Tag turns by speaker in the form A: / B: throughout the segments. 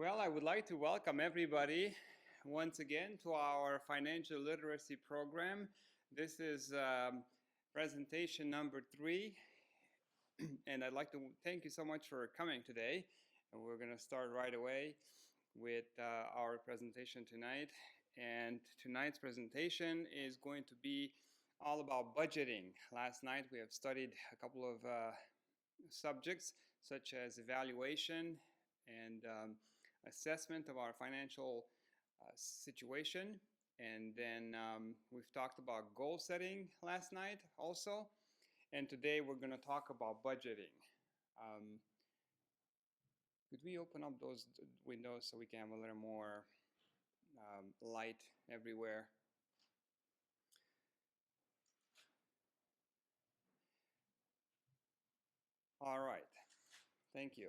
A: Well, I would like to welcome everybody once again to our financial literacy program. This is presentation number 3, and I'd like to thank you so much for coming today. And we're going to start right away with our presentation tonight. And tonight's presentation is going to be all about budgeting. Last night we have studied a couple of subjects such as evaluation and assessment of our financial situation. And then we've talked about goal setting last night also. And today we're going to talk about budgeting. Could we open up those windows so we can have a little more light everywhere? All right. Thank you.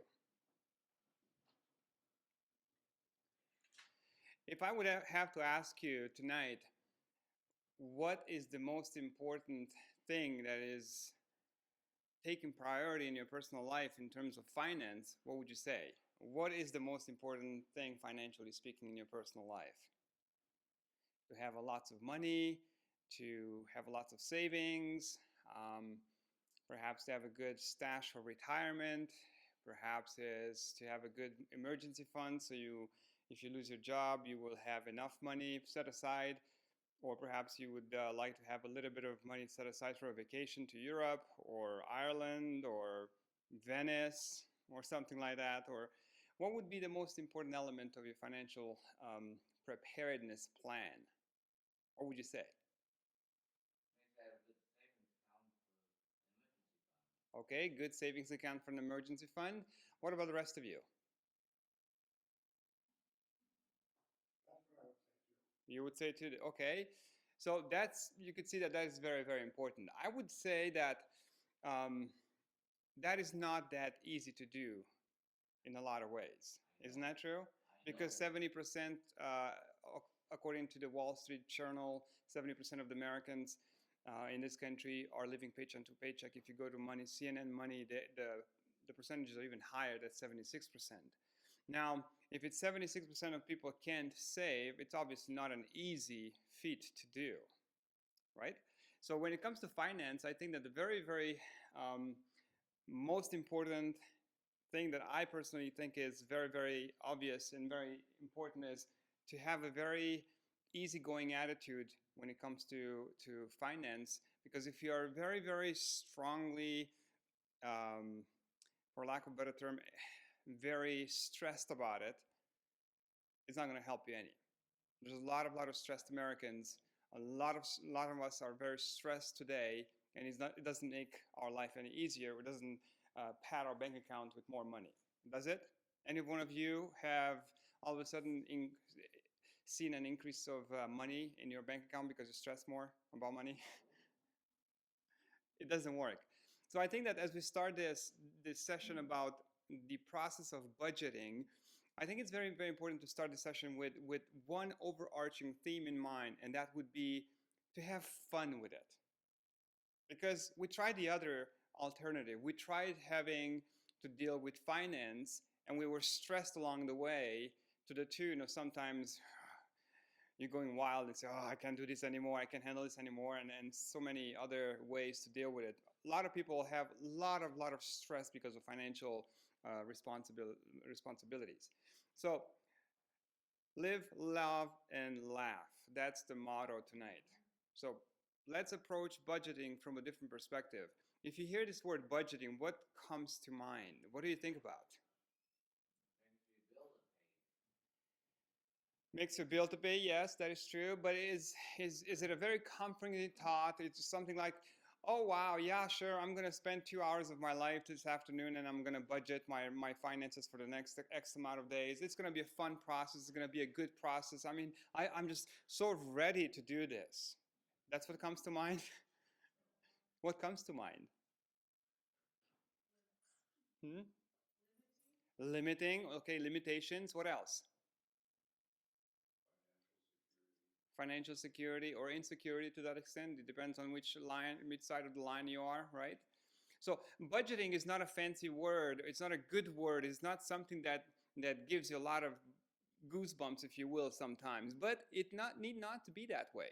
A: If I would have to ask you tonight, what is the most important thing that is taking priority in your personal life in terms of finance, what would you say? What is the most important thing financially speaking in your personal life? To have lots of money, to have lots of savings, perhaps to have a good stash for retirement, perhaps is to have a good emergency fund so if you lose your job, you will have enough money set aside. Or perhaps you would like to have a little bit of money set aside for a vacation to Europe or Ireland or Venice or something like that. Or what would be the most important element of your financial preparedness plan? What would you say? Okay, good savings account for an emergency fund. What about the rest of you? You would say too, okay. So you could see that is very, very important. I would say that that is not that easy to do in a lot of ways. Isn't that true? Because 70%, according to the Wall Street Journal, 70% of the Americans in this country are living paycheck to paycheck. If you go to Money, CNN Money, the percentages are even higher, that's 76%. Now, if it's 76% of people can't save, it's obviously not an easy feat to do, right? So when it comes to finance, I think that the very, very most important thing that I personally think is very, very obvious and very important is to have a very easygoing attitude when it comes to finance. Because if you are very, very strongly, for lack of a better term, very stressed about it, it's not going to help you any. There's a lot of stressed Americans. A lot of us are very stressed today, and it doesn't make our life any easier. It doesn't pad our bank account with more money, does it? Any one of you have all of a sudden seen an increase of money in your bank account because you stress more about money? It doesn't work. So I think that as we start this session about the process of budgeting, I think it's very, very important to start the session with one overarching theme in mind, and that would be to have fun with it. Because we tried the other alternative. We tried having to deal with finance, and we were stressed along the way to the tune of sometimes you're going wild and say, oh, I can't do this anymore, I can't handle this anymore, and so many other ways to deal with it. A lot of people have a lot of stress because of financial responsibilities. So live, love, and laugh. That's the motto tonight. So let's approach budgeting from a different perspective. If you hear this word budgeting, what comes to mind? What do you think about? Makes you bill to pay, yes, that is true. But is it a very comforting thought? It's something like, oh wow, yeah, sure, I'm going to spend 2 hours of my life this afternoon and I'm going to budget my finances for the next X amount of days. It's going to be a fun process. It's going to be a good process. I mean, I'm just so ready to do this. That's what comes to mind. What comes to mind? Limiting, okay, limitations. What else? Financial security or insecurity to that extent. It depends on which side of the line you are, right? So budgeting is not a fancy word. It's not a good word. It's not something that that gives you a lot of goosebumps, if you will, sometimes. But it need not to be that way.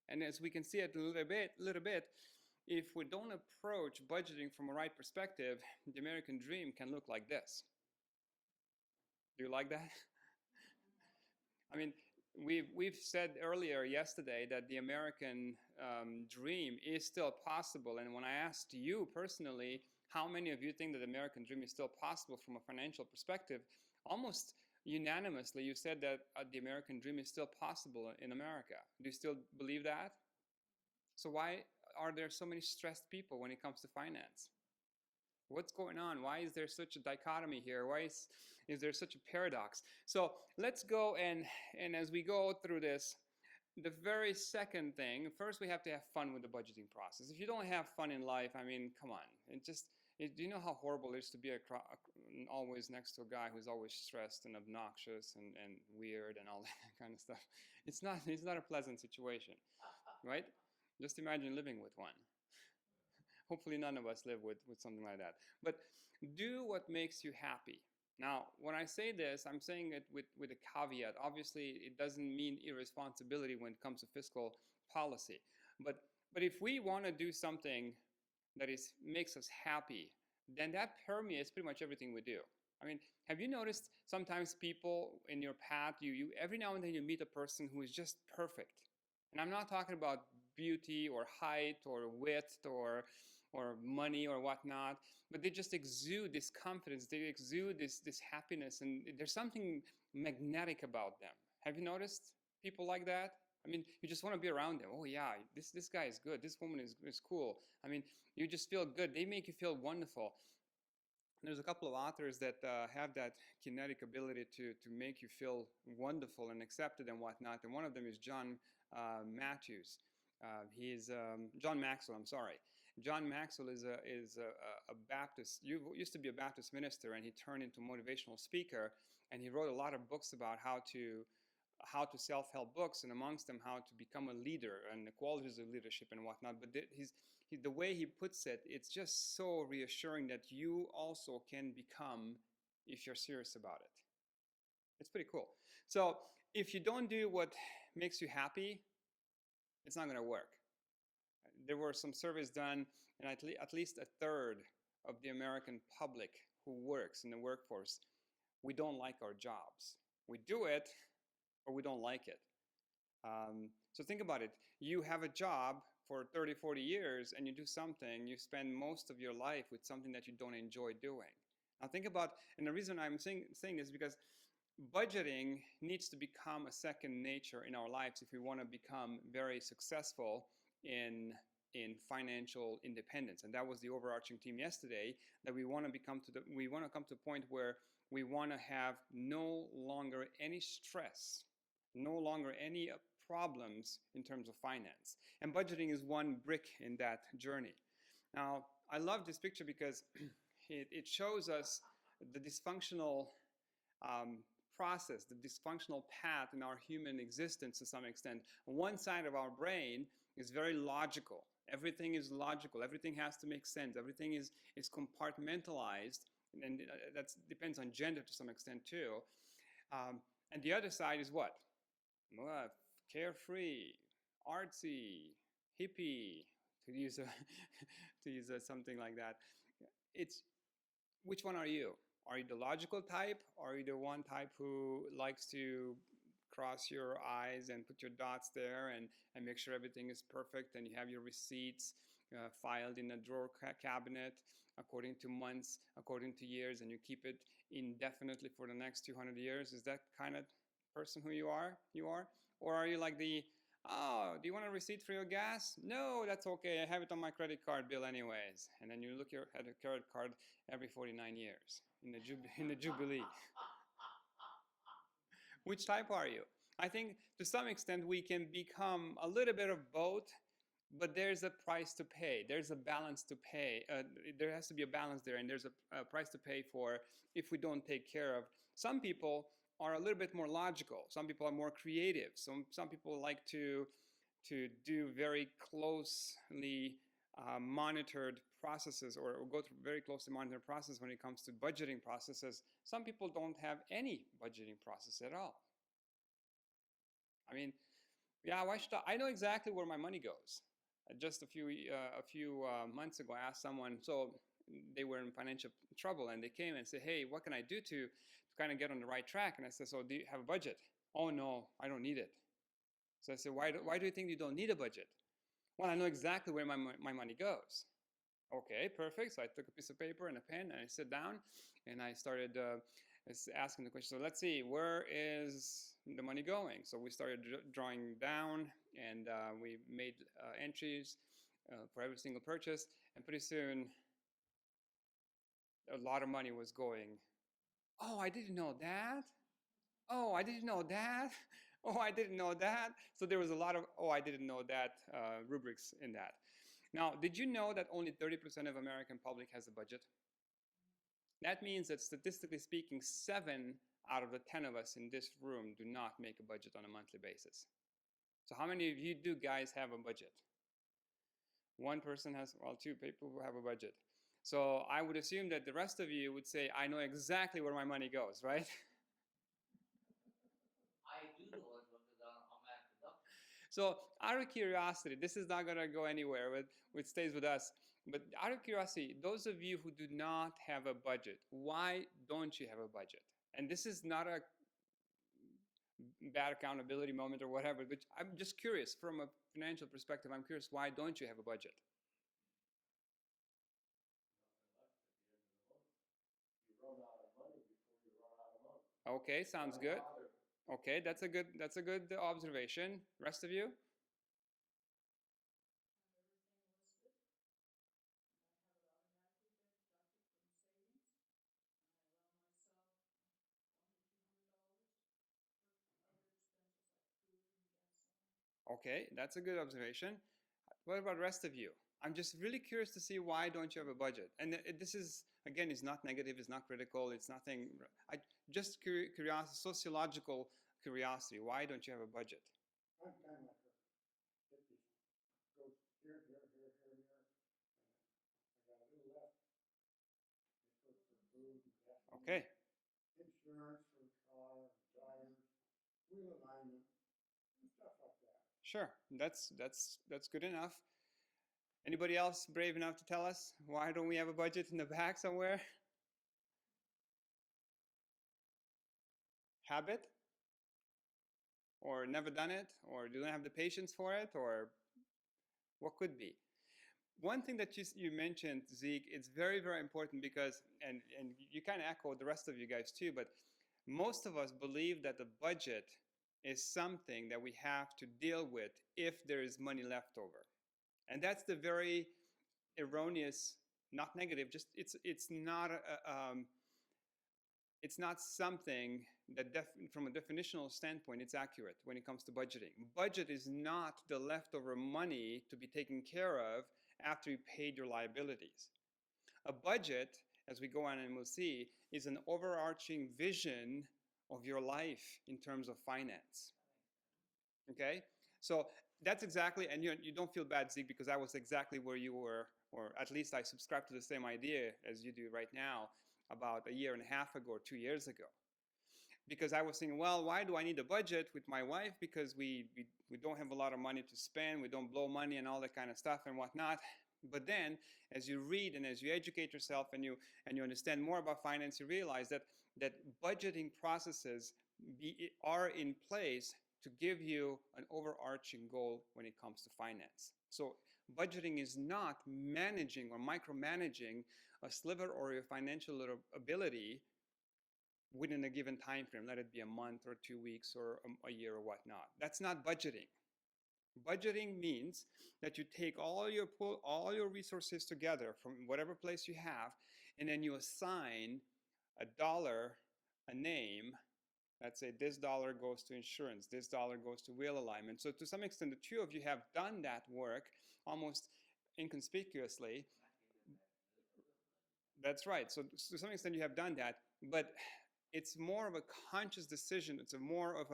A: And as we can see it a little bit, if we don't approach budgeting from a right perspective, the American dream can look like this. Do you like that? I mean, we've said earlier yesterday that the American dream is still possible. And when I asked you personally, how many of you think that the American dream is still possible from a financial perspective, almost unanimously you said that the American dream is still possible in America. Do you still believe that? So why are there so many stressed people when it comes to finance? What's going on? Why is there such a dichotomy here? Why is there such a paradox? So let's go and as we go through this, the very second thing, first we have to have fun with the budgeting process. If you don't have fun in life, I mean, come on. Do you know how horrible it is to be always next to a guy who's always stressed and obnoxious and weird and all that kind of stuff? It's not a pleasant situation, right? Just imagine living with one. Hopefully none of us live with something like that. But do what makes you happy. Now, when I say this, I'm saying it with a caveat. Obviously, it doesn't mean irresponsibility when it comes to fiscal policy. But if we want to do something that makes us happy, then that permeates pretty much everything we do. I mean, have you noticed sometimes people in your path, you every now and then you meet a person who is just perfect. And I'm not talking about beauty or height or width or money or whatnot, but they just exude this confidence, they exude this happiness, and there's something magnetic about them. Have you noticed people like that? I mean, you just want to be around them. Oh yeah, this guy is good, this woman is cool. I mean, you just feel good, they make you feel wonderful. There's a couple of authors that have that kinetic ability to make you feel wonderful and accepted and whatnot, and one of them is John Matthews. He's John Maxwell. I'm sorry. John Maxwell is a Baptist. Used to be a Baptist minister, and he turned into a motivational speaker. And he wrote a lot of books about how to self-help books, and amongst them how to become a leader and the qualities of leadership and whatnot. But the way he puts it, it's just so reassuring that you also can become if you're serious about it. It's pretty cool. So if you don't do what makes you happy, it's not going to work. There were some surveys done, and at least a third of the American public who works in the workforce, we don't like our jobs. We do it, or we don't like it. So think about it. You have a job for 30, 40 years, and you do something, you spend most of your life with something that you don't enjoy doing. Now think about, and the reason I'm saying this is because budgeting needs to become a second nature in our lives if we want to become very successful in financial independence. And that was the overarching theme yesterday, that we want to come to a point where we want to have no longer any stress, no longer any problems in terms of finance. And budgeting is one brick in that journey. Now, I love this picture because it shows us the dysfunctional process, the dysfunctional path in our human existence to some extent. One side of our brain is very logical. Everything is logical. Everything has to make sense. Everything is compartmentalized, and that depends on gender to some extent too. And the other side is what? Well, carefree, artsy, hippie, to use something like that. It's which one are you? Are you the logical type, or are you the one type who likes to cross your eyes and put your dots there and make sure everything is perfect, and you have your receipts filed in a drawer cabinet according to months, according to years, and you keep it indefinitely for the next 200 years? Is that kind of person who you are? Or are you like oh, do you want a receipt for your gas? No, that's okay. I have it on my credit card bill anyways. And then you look at a credit card every 49 years in the Jubilee. Which type are you? I think to some extent we can become a little bit of both, but there's a price to pay. There's a balance to pay. There has to be a balance there, and there's a price to pay for if we don't take care of. Some people are a little bit more logical. Some people are more creative. Some people like to do very closely monitored processes or go through very closely monitored process when it comes to budgeting processes. Some people don't have any budgeting process at all. I mean, yeah, why should I know exactly where my money goes. Just a few months ago, I asked someone, so they were in financial trouble, and they came and said, "Hey, what can I do to kind of get on the right track?" And I said, "So do you have a budget?" "Oh no, I don't need it." So I said, why do you think you don't need a budget?" "Well, I know exactly where my money goes." "Okay, perfect." So I took a piece of paper and a pen, and I sat down, and I started asking the question. So let's see, where is the money going? So we started drawing down, and we made entries for every single purchase, and pretty soon a lot of money was going. "Oh, I didn't know that. Oh, I didn't know that. Oh, I didn't know that." So there was a lot of, "Oh, I didn't know that" rubrics in that. Now, did you know that only 30% of American public has a budget? That means that statistically speaking, 7 out of the 10 of us in this room do not make a budget on a monthly basis. So how many of you do guys have a budget? One person has, well, 2 people who have a budget. So I would assume that the rest of you would say, "I know exactly where my money goes," right? I do know what because I'm at the. So out of curiosity, this is not going to go anywhere, but it stays with us. But out of curiosity, those of you who do not have a budget, why don't you have a budget? And this is not a bad accountability moment or whatever, but I'm just curious from a financial perspective. I'm curious, why don't you have a budget? Okay, sounds good. Okay, that's a good observation. Rest of you? Okay, that's a good observation. What about the rest of you? I'm just really curious to see, why don't you have a budget? And this is, again, is not negative, it's not critical, it's nothing. Just curiosity, sociological curiosity. Why don't you have a budget? I'm kind of like go here, here, here, here, here, and I got a little left. It goes for food and gasoline. Okay. Insurance for car, tires, wheel alignment, and stuff like that. Sure, that's good enough. Anybody else brave enough to tell us, why don't we have a budget in the back somewhere? Habit? Or never done it? Or do not have the patience for it? Or what could be? One thing that you mentioned, Zeke, it's very, very important because, and you kind of echo the rest of you guys too, but most of us believe that the budget is something that we have to deal with if there is money left over. And that's the very erroneous, not negative, just it's not it's not something that from a definitional standpoint it's accurate when it comes to budgeting. Budget is not the leftover money to be taken care of after you paid your liabilities. A budget, as we go on and we'll see, is an overarching vision of your life in terms of finance. Okay? So that's exactly, and you don't feel bad, Zeke, because I was exactly where you were, or at least I subscribe to the same idea as you do right now about a year and a half ago or 2 years ago. Because I was thinking, well, why do I need a budget with my wife? Because we don't have a lot of money to spend, we don't blow money and all that kind of stuff and whatnot. But then, as you read and as you educate yourself and you understand more about finance, you realize that budgeting processes are in place to give you an overarching goal when it comes to finance. So budgeting is not managing or micromanaging a sliver or your financial ability within a given time frame, let it be a month or 2 weeks or a year or whatnot. That's not budgeting. Budgeting means that you take all your resources together from whatever place you have, and then you assign a dollar, a name. Let's say this dollar goes to insurance, this dollar goes to wheel alignment. So to some extent, the two of you have done that work almost inconspicuously. That's right. So to some extent, you have done that, but it's more of a conscious decision. It's more of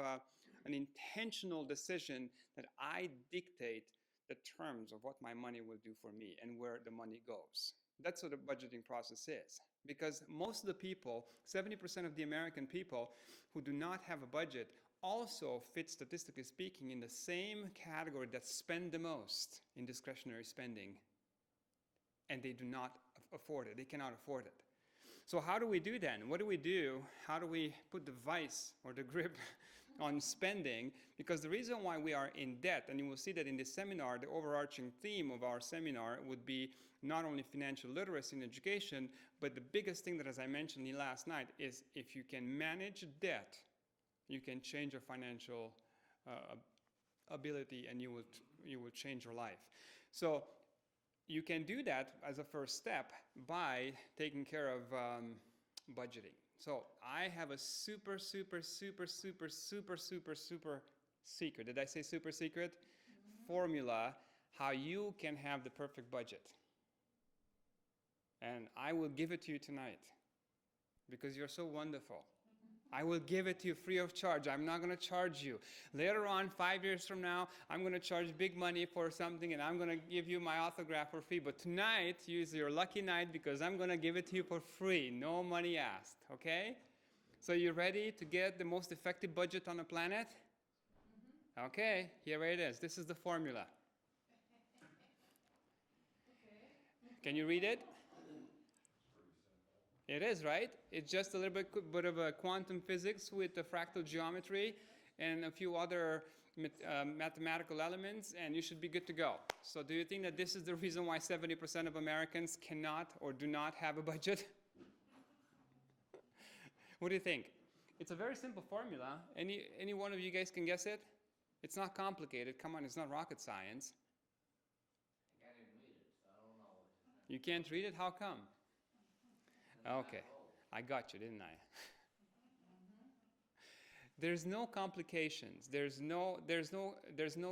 A: an intentional decision that I dictate the terms of what my money will do for me and where the money goes. That's what the budgeting process is. Because most of the people, 70% of the American people who do not have a budget, also fit, statistically speaking, in the same category that spend the most in discretionary spending. And they do not afford it. They cannot afford it. So how do we do then? What do we do? How do we put the vice or the grip on spending? Because the reason why we are in debt, and you will see that in this seminar, the overarching theme of our seminar would be not only financial literacy and education, but the biggest thing that, as I mentioned last night, is if you can manage debt, you can change your financial ability, and you will change your life. So you can do that as a first step by taking care of budgeting. So I have a super secret, did I say super secret? Formula how you can have the perfect budget. And I will give it to you tonight because you're so wonderful. I will give it to you free of charge. I'm not going to charge you. Later on, 5 years from now, I'm going to charge big money for something and I'm going to give you my autograph for free. But tonight is your lucky night because I'm going to give it to you for free. No money asked, okay? So you ready to get the most effective budget on the planet? Mm-hmm. Okay, here it is. This is the formula. Can you read it? It is, right? It's just a little bit of a quantum physics with the fractal geometry and a few other mathematical elements, and you should be good to go. So do you think that this is the reason why 70% of Americans cannot or do not have a budget? What do you think? It's a very simple formula. Any one of you guys can guess it? It's not complicated. Come on, it's not rocket science.
B: I didn't read it, so I don't know.
A: You can't read it? How come? Okay, I got you, didn't I? There's no complications. There's no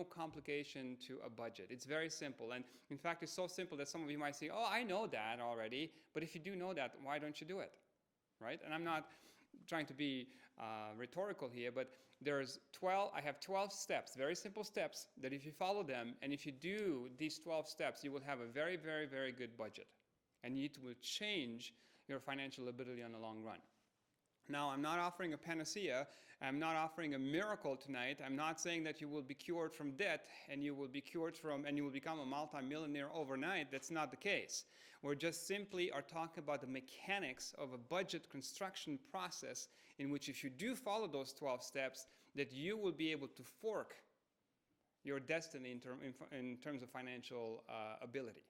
A: complication to a budget. It's very simple, and in fact, it's so simple that some of you might say, "Oh, I know that already." But if you do know that, why don't you do it, right? And I'm not trying to be rhetorical here, but I have 12 steps, very simple steps, that if you follow them, and if you do these 12 steps, you will have a very, very, very good budget, and it will change your financial ability on the long run. Now, I'm not offering a panacea. I'm not offering a miracle tonight. I'm not saying that you will be cured from debt and you will become a multimillionaire overnight. That's not the case. We're just simply are talking about the mechanics of a budget construction process in which, if you do follow those 12 steps, that you will be able to fork your destiny in terms of financial ability.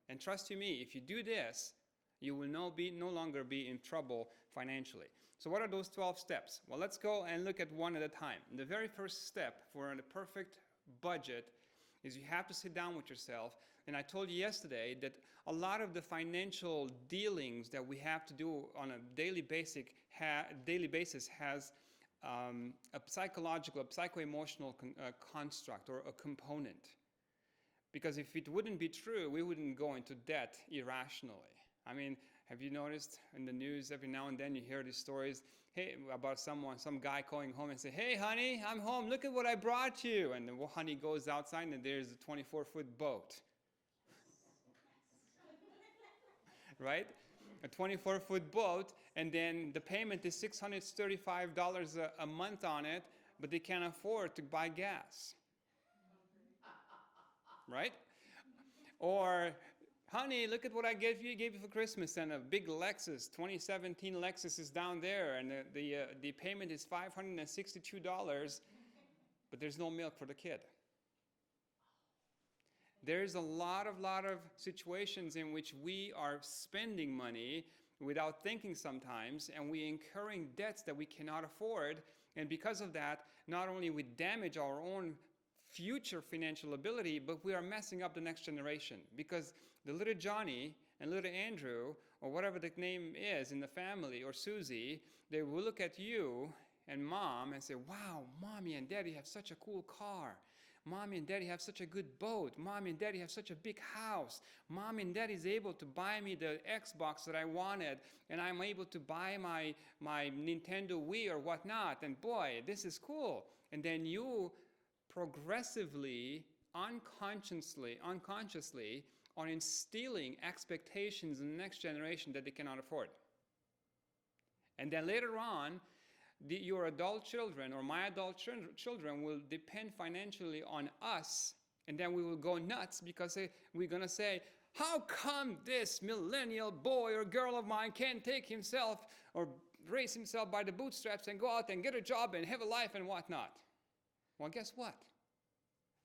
A: And trust you me, if you do this, you will no longer be in trouble financially. So what are those 12 steps? Well, let's go and look at one at a time. The very first step for the perfect budget is you have to sit down with yourself. And I told you yesterday that a lot of the financial dealings that we have to do on a daily basis has a psychological, a psycho-emotional construct or a component. Because if it wouldn't be true, we wouldn't go into debt irrationally. I mean, have you noticed in the news every now and then you hear these stories about some guy going home and say, "Hey, honey, I'm home. Look at what I brought you." And the honey goes outside and there's a 24-foot boat. Right? A 24-foot boat, and then the payment is $635 a month on it, but they can't afford to buy gas. Right? Or, "Honey, look at what I gave you for Christmas," and a big Lexus, 2017 Lexus is down there, and the payment is $562, but there's no milk for the kid. There's a lot of situations in which we are spending money without thinking sometimes, and we're incurring debts that we cannot afford, and because of that, not only we damage our own future financial ability, but we are messing up the next generation, because the little Johnny and little Andrew, or whatever the name is in the family, or Susie, they will look at you and mom and say, "Wow, mommy and daddy have such a cool car. Mommy and daddy have such a good boat. Mommy and daddy have such a big house. Mommy and daddy is able to buy me the Xbox that I wanted, and I'm able to buy my Nintendo Wii or whatnot, and boy, this is cool." And then you progressively unconsciously are instilling expectations in the next generation that they cannot afford. And then later on, your adult children or my adult children will depend financially on us, and then we will go nuts because we're going to say, how come this millennial boy or girl of mine can't take himself or raise himself by the bootstraps and go out and get a job and have a life and whatnot? Well, guess what?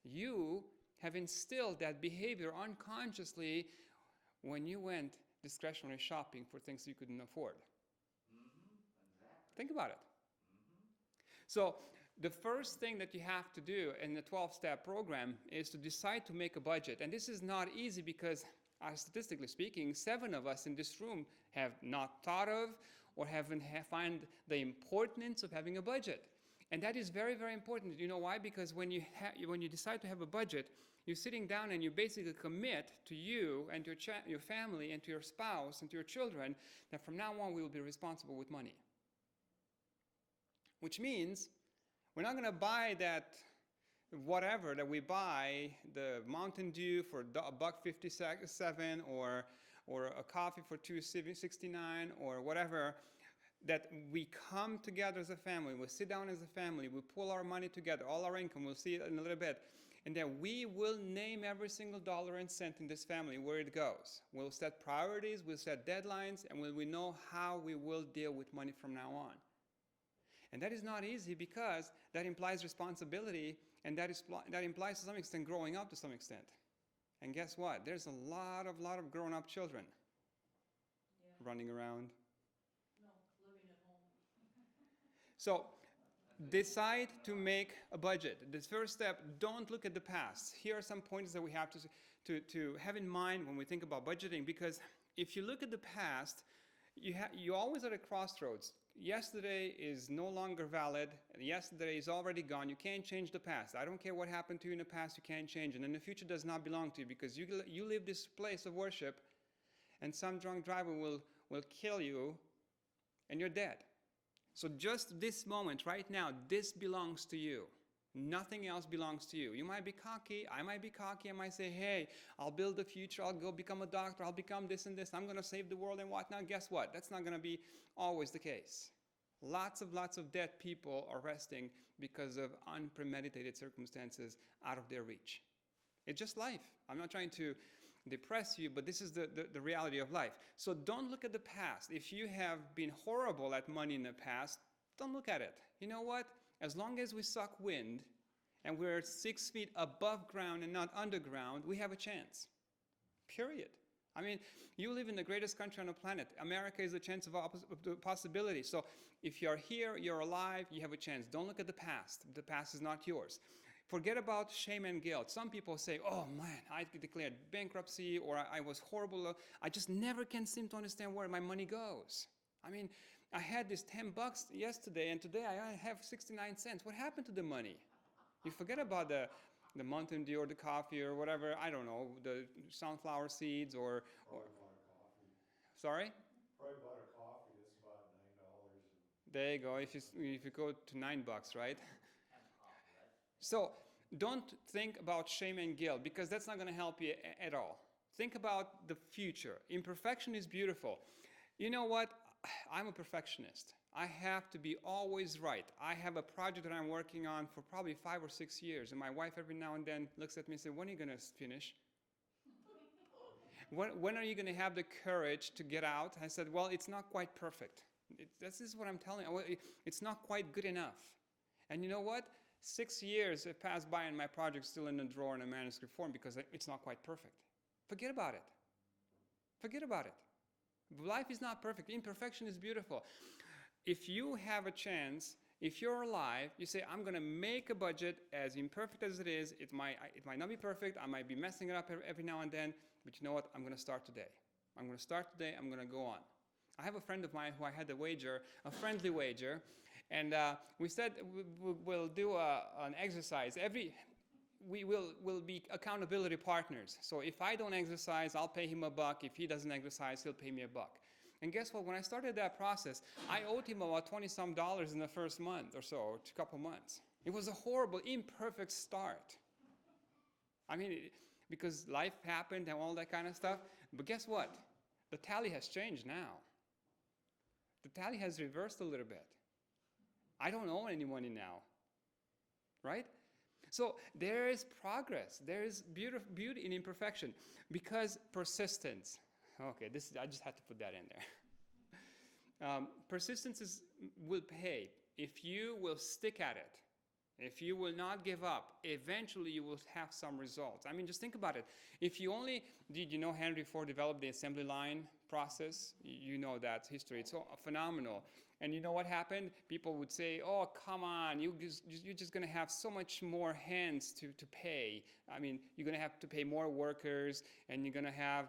A: You have instilled that behavior unconsciously when you went discretionary shopping for things you couldn't afford.
B: Exactly.
A: Think about it. So the first thing that you have to do in the 12-step program is to decide to make a budget. And this is not easy because, statistically speaking, 7 of us in this room have not thought of or haven't found the importance of having a budget. And that is very, very important. You know why? Because when you decide to have a budget, you're sitting down and you basically commit to you and to your family and to your spouse and to your children that from now on we will be responsible with money. Which means we're not going to buy that whatever that we buy, the Mountain Dew for $1.57 or a coffee for $2.69 or whatever, that we come together as a family, we'll sit down as a family, we pull our money together, all our income, we'll see it in a little bit, and then we will name every single dollar and cent in this family where it goes. We'll set priorities, we'll set deadlines, and we know how we will deal with money from now on. And that is not easy because that implies responsibility, and that implies to some extent growing up to some extent. And guess what? There's a lot of grown-up children running around.
C: No, living at home.
A: So decide to make a budget. The first step, don't look at the past. Here are some points that we have to have in mind when we think about budgeting, because if you look at the past, you always at a crossroads. Yesterday is no longer valid, and yesterday is already gone. You can't change the past. I don't care what happened to you in the past, you can't change it. And the future does not belong to you because you live this place of worship, and some drunk driver will kill you, and you're dead. So just this moment, right now, this belongs to you. Nothing else belongs to you. You might be cocky, I might be cocky, I might say, hey, I'll build the future, I'll go become a doctor, I'll become this and this, I'm going to save the world and whatnot. Guess what? That's not going to be always the case. Lots of dead people are resting because of unpremeditated circumstances out of their reach. It's just life. I'm not trying to depress you, but this is the reality of life. So don't look at the past. If you have been horrible at money in the past, don't look at it. You know what? As long as we suck wind and we're 6 feet above ground and not underground, we have a chance. Period. I mean, you live in the greatest country on the planet. America is a chance of possibility. So if you're here, you're alive, you have a chance. Don't look at the past. The past is not yours. Forget about shame and guilt. Some people say, oh man, I declared bankruptcy, or I was horrible. I just never can seem to understand where my money goes. I mean, I had this $10 yesterday, and today I have 69 cents. What happened to the money? You forget about the Mountain Dew or the coffee or whatever, I don't know, the sunflower seeds or
D: Probably bought a coffee.
A: Sorry?
D: Probably bought a coffee that's about $9.
A: There you go, if you go to $9, right? So don't think about shame and guilt because that's not going to help you at all. Think about the future. Imperfection is beautiful. You know what? I'm a perfectionist. I have to be always right. I have a project that I'm working on for probably 5 or 6 years, and my wife every now and then looks at me and says, when are you going to finish? When are you going to have the courage to get out? I said, well, it's not quite perfect. This is what I'm telling you. It's not quite good enough. And you know what? 6 years have passed by and my project's still in the drawer in a manuscript form because it's not quite perfect. Forget about it. Forget about it. Life is not perfect. Imperfection is beautiful. If you have a chance, if you're alive, you say, I'm going to make a budget as imperfect as it is. It might not be perfect. I might be messing it up every now and then. But you know what? I'm going to start today. I'm going to start today. I'm going to go on. I have a friend of mine who I had a wager, a friendly wager. And we said we'll do an exercise. We'll be accountability partners. So if I don't exercise, I'll pay him $1. If he doesn't exercise, he'll pay me $1. And guess what? When I started that process, I owed him about $20-some in the first month or so, or a couple months. It was a horrible, imperfect start. I mean, because life happened and all that kind of stuff. But guess what? The tally has changed now. The tally has reversed a little bit. I don't owe any money now, right? So there is progress. There is beauty in imperfection because persistence. Okay, I just had to put that in there. Persistence will pay if you will stick at it. If you will not give up, eventually you will have some results. I mean, just think about it. If you only, did you know Henry Ford developed the assembly line process? You know that history. It's so phenomenal. And you know what happened? People would say, oh, come on, you're just going to have so much more hands to pay. I mean, you're going to have to pay more workers, and you're going to have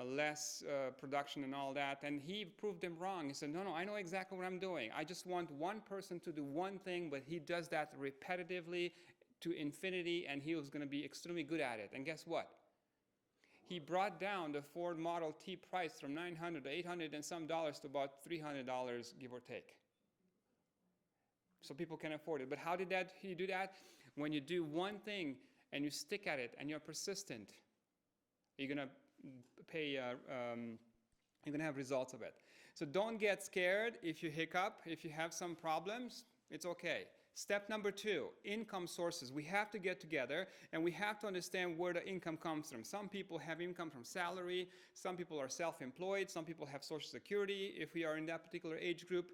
A: less production and all that. And he proved them wrong. He said, no, I know exactly what I'm doing. I just want one person to do one thing, but he does that repetitively to infinity, and he was going to be extremely good at it. And guess what? He brought down the Ford Model T price from $900 to $800 and some dollars to about $300, give or take. So people can afford it. But how did he do that? When you do one thing and you stick at it and you're persistent, you're going to you're going to have results of it. So don't get scared if you hiccup, if you have some problems, it's okay. Step number 2, income sources. We have to get together and we have to understand where the income comes from. Some people have income from salary, some people are self-employed, some people have Social Security if we are in that particular age group.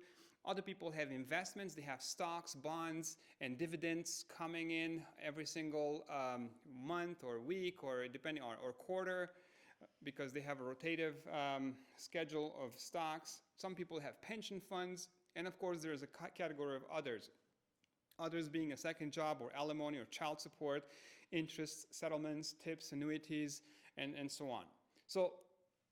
A: Other people have investments, they have stocks, bonds, and dividends coming in every single month or week or depending on, or quarter, because they have a rotative schedule of stocks. Some people have pension funds, and of course there's a category of others. Others being a second job or alimony or child support, interest, settlements, tips, annuities, and so on. So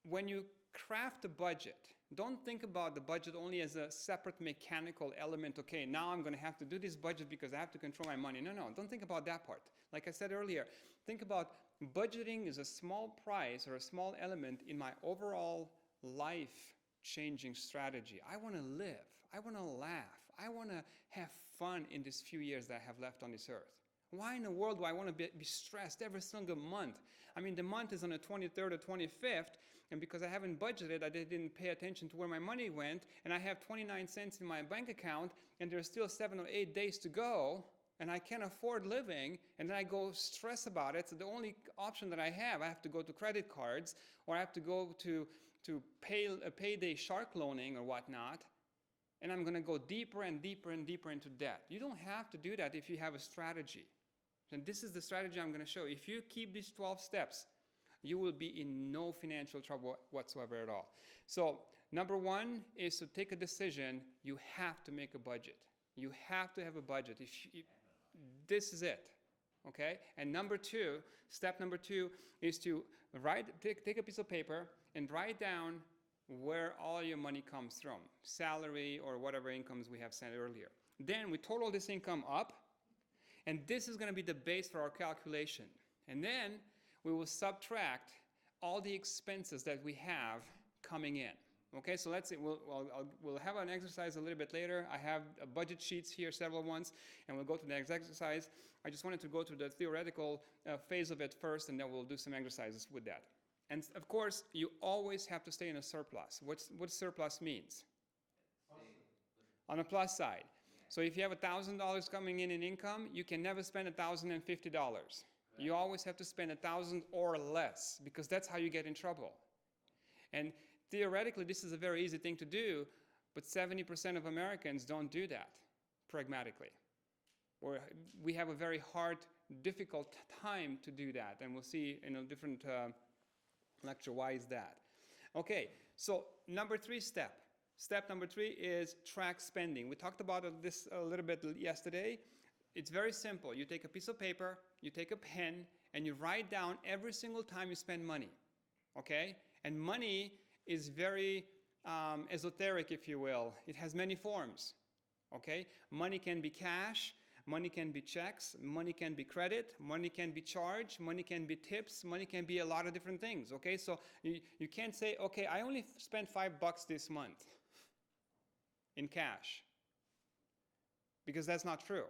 A: when you craft a budget, don't think about the budget only as a separate mechanical element. Okay, now I'm going to have to do this budget because I have to control my money. No, don't think about that part. Like I said earlier, think about budgeting is a small price or a small element in my overall life-changing strategy. I want to live. I want to laugh. I want to have fun in these few years that I have left on this earth. Why in the world do I want to be stressed every single month? I mean, the month is on the 23rd or 25th, and because I haven't budgeted, I didn't pay attention to where my money went, and I have 29 cents in my bank account, and there's still 7 or 8 days to go, and I can't afford living, and then I go stress about it. So the only option that I have to go to credit cards, or I have to go to payday shark loaning or whatnot, and I'm going to go deeper and deeper and deeper into debt. You don't have to do that if you have a strategy. And this is the strategy I'm going to show. If you keep these 12 steps, you will be in no financial trouble whatsoever at all. So number 1 is to take a decision. You have to make a budget. You have to have a budget. This is it. Okay? And step number 2 is to take a piece of paper and write down where all your money comes from, salary or whatever incomes we have said earlier. Then we total this income up, and this is going to be the base for our calculation. And then we will subtract all the expenses that we have coming in. Okay, so let's see, we'll have an exercise a little bit later. I have budget sheets here, several ones, and we'll go to the next exercise. I just wanted to go to the theoretical phase of it first, and then we'll do some exercises with that. And of course, you always have to stay in a surplus. What surplus means? On a plus side. So if you have $1,000 coming in income, you can never spend $1,050. You always have to spend $1,000 or less, because that's how you get in trouble. And theoretically, this is a very easy thing to do, but 70% of Americans don't do that pragmatically. Or we have a very hard, difficult time to do that, and we'll see in a different lecture why is that. Okay, so number 3 step. Step number 3 is track spending. We talked about this a little bit yesterday. It's very simple. You take a piece of paper, you take a pen, and you write down every single time you spend money. Okay? And money is very esoteric, if you will. It has many forms. Okay? Money can be cash, money can be checks, money can be credit, money can be charged, money can be tips, money can be a lot of different things. Okay? So you can't say, okay, I only spent $5 this month in cash, because that's not true.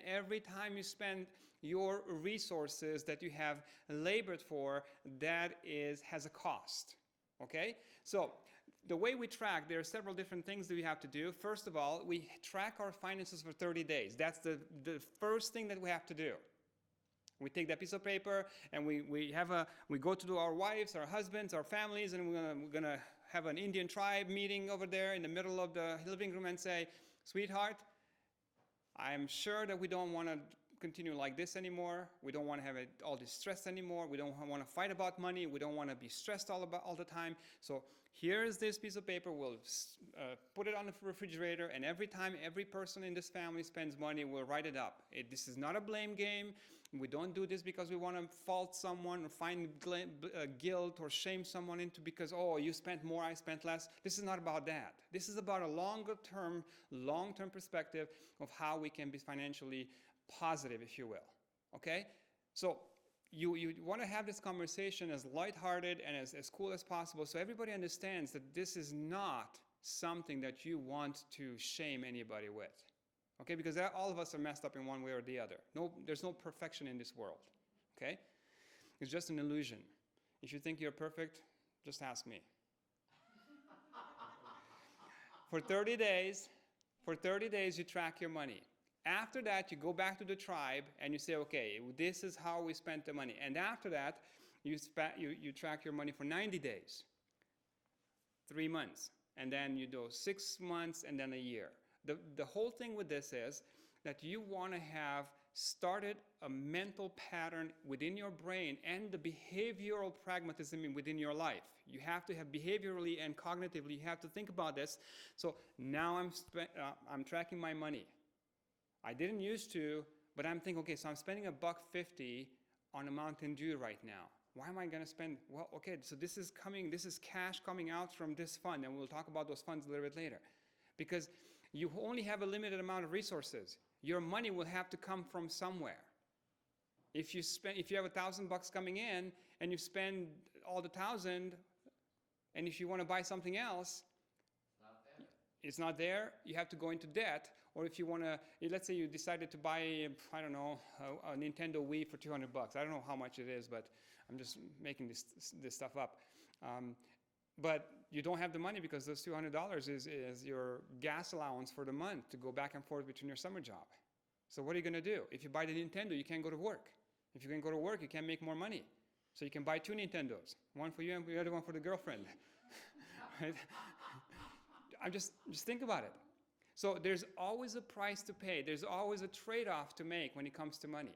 A: Every time you spend your resources that you have labored for, that has a cost. Okay? So the way we track, there are several different things that we have to do. First of all, we track our finances for 30 days. That's the first thing that we have to do. We take that piece of paper and we go to our wives, our husbands, our families, and we're gonna have an Indian tribe meeting over there in the middle of the living room and say, sweetheart, I'm sure that we don't want to continue like this anymore. We don't want to have all this stress anymore. We don't want to fight about money. We don't want to be stressed all the time. So here's this piece of paper. We'll put it on the refrigerator, and every time every person in this family spends money, we'll write it up. This is not a blame game. We don't do this because we want to fault someone or find guilt or shame someone into because, oh, you spent more, I spent less. This is not about that. This is about a long-term perspective of how we can be financially positive, if you will. Okay? So you want to have this conversation as lighthearted and as cool as possible so everybody understands that this is not something that you want to shame anybody with. Okay, because all of us are messed up in one way or the other. There's no perfection in this world. Okay? It's just an illusion. If you think you're perfect, just ask me. For 30 days, you track your money. After that, you go back to the tribe and you say, okay, this is how we spent the money. And after that, you track your money for 90 days, 3 months, and then you do 6 months and then a year. The whole thing with this is that you want to have started a mental pattern within your brain and the behavioral pragmatism within your life. You have to have behaviorally and cognitively, you have to think about this. So now I'm tracking my money. I didn't used to, but I'm thinking, okay, so I'm spending $1.50 on a Mountain Dew right now. Why am I going to spend? Well, okay, so this is cash coming out from this fund, and we'll talk about those funds a little bit later. Because you only have a limited amount of resources. Your money will have to come from somewhere. If you have $1,000 coming in and you spend all the 1,000, and if you want to buy something else, it's not there. You have to go into debt. Or if you want to, let's say you decided to buy, I don't know, a Nintendo Wii for $200. I don't know how much it is, but I'm just making this stuff up. But you don't have the money because those $200 is your gas allowance for the month to go back and forth between your summer job. So what are you going to do? If you buy the Nintendo, you can't go to work. If you can go to work, you can't make more money. So you can buy 2 Nintendos, one for you and the other one for the girlfriend. Right? Just think about it. So there's always a price to pay. There's always a trade-off to make when it comes to money.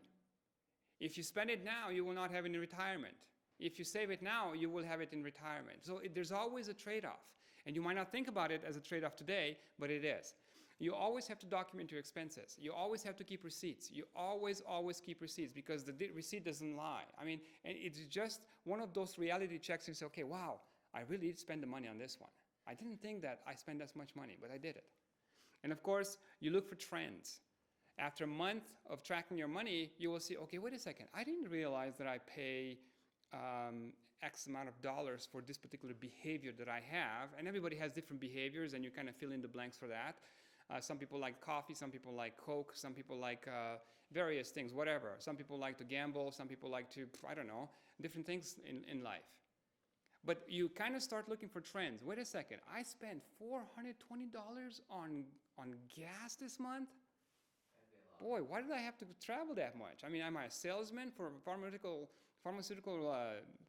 A: If you spend it now, you will not have it in retirement. If you save it now, you will have it in retirement. So there's always a trade-off. And you might not think about it as a trade-off today, but it is. You always have to document your expenses. You always have to keep receipts. You always keep receipts because the receipt doesn't lie. I mean, and it's just one of those reality checks. You say, okay, wow, I really did spend the money on this one. I didn't think that I spent as much money, but I did it. And of course, you look for trends. After a month of tracking your money, you will see, okay, wait a second. I didn't realize that I pay X amount of dollars for this particular behavior that I have. And everybody has different behaviors, and you kind of fill in the blanks for that. Some people like coffee, some people like Coke, some people like various things, whatever. Some people like to gamble, some people like to, I don't know, different things in life. But you kind of start looking for trends. Wait a second, I spent $420 on gas this month? Boy, why did I have to travel that much? I mean, am I a salesman for a pharmaceutical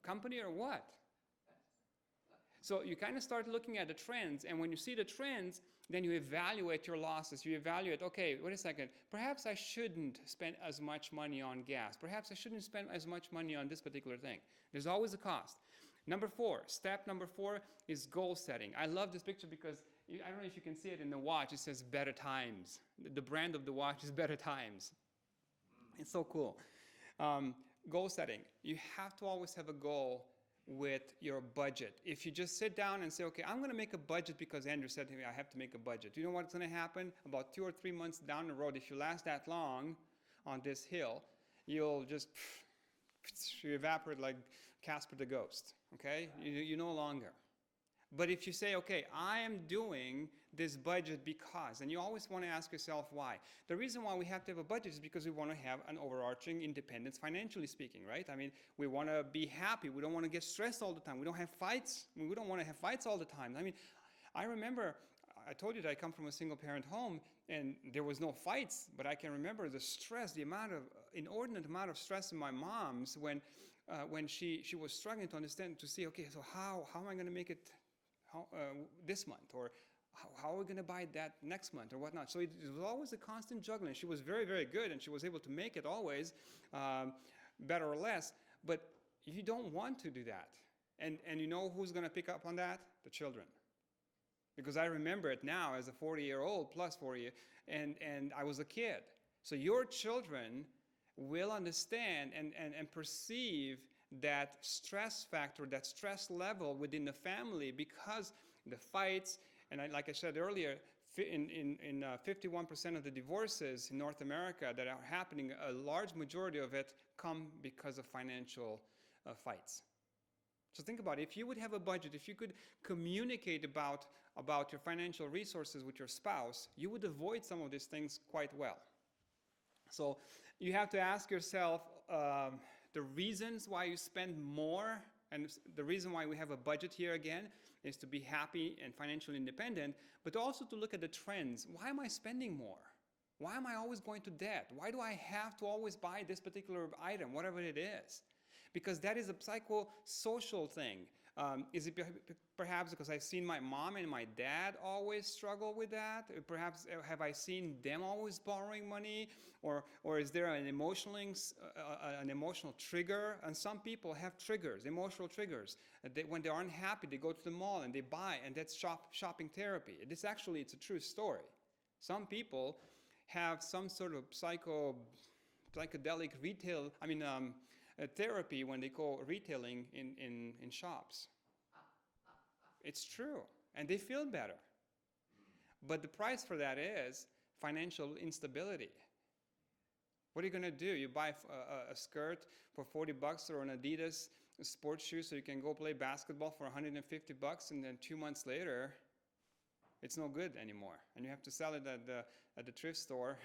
A: company or what? So you kind of start looking at the trends, and when you see the trends, then you evaluate your losses. You evaluate, okay, wait a second, perhaps I shouldn't spend as much money on gas. Perhaps I shouldn't spend as much money on this particular thing. There's always a cost. Step number 4 is goal setting. I love this picture because, I don't know if you can see it in the watch, it says Better Times. The brand of the watch is Better Times. It's so cool. Goal setting. You have to always have a goal with your budget. If you just sit down and say, okay, I'm going to make a budget because Andrew said to me I have to make a budget. You know what's going to happen? About 2 or 3 months down the road, if you last that long on this hill, you'll just you evaporate like Casper the Ghost. Okay? You no longer. But if you say, okay, I am doing this budget because, and you always want to ask yourself why. The reason why we have to have a budget is because we want to have an overarching independence financially speaking, right? I mean, we want to be happy. We don't want to get stressed all the time. We don't have fights. We don't want to have fights all the time. I mean, I remember, I told you that I come from a single parent home and there was no fights, but I can remember the stress, the inordinate amount of stress in my mom's when she was struggling to understand, to see, okay, so how am I going to make it this month, or how are we going to buy that next month, or whatnot. So it was always a constant juggling. She was very, very good, and she was able to make it always, better or less. But you don't want to do that. And you know who's going to pick up on that? The children. Because I remember it now as a 40-year-old, plus 40, and I was a kid. So your children will understand and perceive that stress factor, that stress level within the family, because the fights, and like I said earlier, in 51% of the divorces in North America that are happening, a large majority of it come because of financial fights. So think about it. If you would have a budget, if you could communicate about your financial resources with your spouse, you would avoid some of these things quite well. So you have to ask yourself, the reasons why you spend more, and the reason why we have a budget here again is to be happy and financially independent, but also to look at the trends. Why am I spending more? Why am I always going to debt? Why do I have to always buy this particular item, whatever it is? Because that is a psychosocial thing. Is it perhaps because I've seen my mom and my dad always struggle with that? Perhaps have I seen them always borrowing money? Or is there an emotional trigger? And some people have triggers, emotional triggers. When they aren't happy, they go to the mall and they buy, and that's shopping therapy. It's a true story. Some people have some sort of psychedelic therapy when they go retailing in shops. It's true, and they feel better. But the price for that is financial instability. What are you going to do? You buy a skirt for $40 or an Adidas sports shoe so you can go play basketball for $150, and then 2 months later, it's no good anymore, and you have to sell it at the thrift store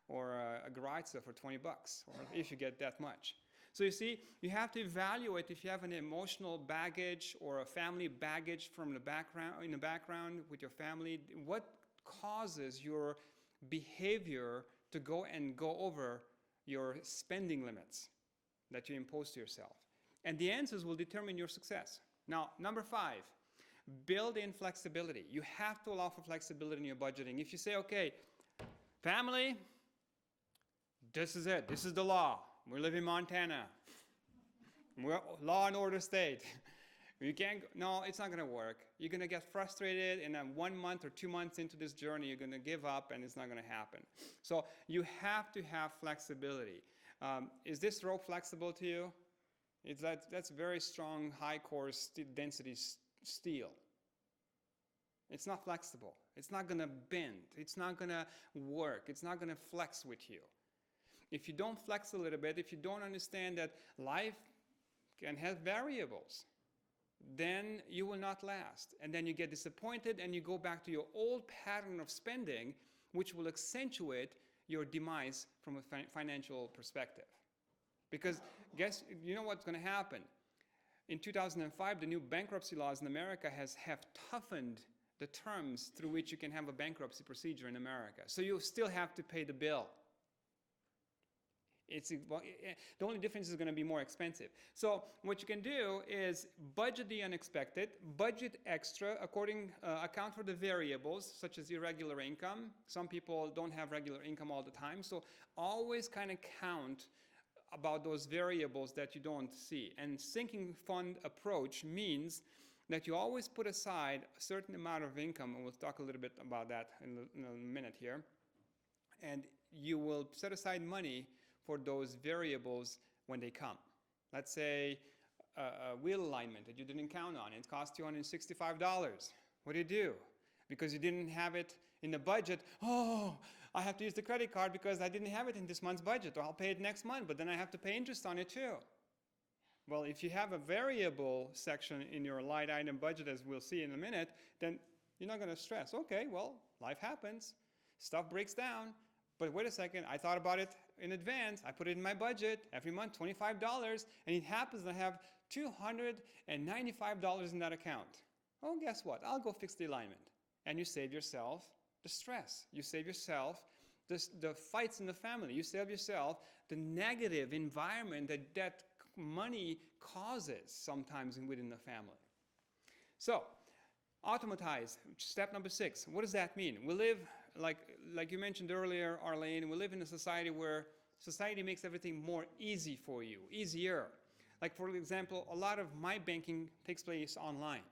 A: or a garage sale for $20, or if you get that much. So you see, you have to evaluate if you have an emotional baggage or a family baggage from the background with your family. What causes your behavior to go over your spending limits that you impose to yourself? And the answers will determine your success. Now, number 5, build in flexibility. You have to allow for flexibility in your budgeting. If you say, okay, family, this is it. This is the law. We live in Montana. We're law and order state. You can't, no, it's not going to work. You're going to get frustrated, and then 1 month or 2 months into this journey, you're going to give up, and it's not going to happen. So you have to have flexibility. Is this rope flexible to you? That's very strong, high core density steel. It's not flexible. It's not going to bend. It's not going to work. It's not going to flex with you. If you don't flex a little bit, if you don't understand that life can have variables, then you will not last. And then you get disappointed and you go back to your old pattern of spending, which will accentuate your demise from a financial perspective. Because you know what's going to happen? In 2005, the new bankruptcy laws in America have toughened the terms through which you can have a bankruptcy procedure in America. So you still have to pay the bill. The only difference is going to be more expensive. So what you can do is budget the unexpected, budget extra, account for the variables, such as irregular income. Some people don't have regular income all the time, so always kind of count about those variables that you don't see. And sinking fund approach means that you always put aside a certain amount of income, and we'll talk a little bit about that in a minute here, and you will set aside money for those variables when they come. Let's say a wheel alignment that you didn't count on. It cost you $165. What do? Because you didn't have it in the budget. Oh, I have to use the credit card because I didn't have it in this month's budget, or I'll pay it next month, but then I have to pay interest on it too. Well, if you have a variable section in your line item budget, as we'll see in a minute, then you're not going to stress. Okay, well, life happens. Stuff breaks down. But wait a second, I thought about it in advance. I put it in my budget every month, $25, and it happens that I have $295 in that account. Oh, guess what? I'll go fix the alignment. And you save yourself the stress. You save yourself the fights in the family. You save yourself the negative environment that money causes sometimes within the family. So, automatize, step number 6. What does that mean? We live, like you mentioned earlier, Arlene, we live in a society where society makes everything more easy for you, easier. Like, for example, a lot of my banking takes place online.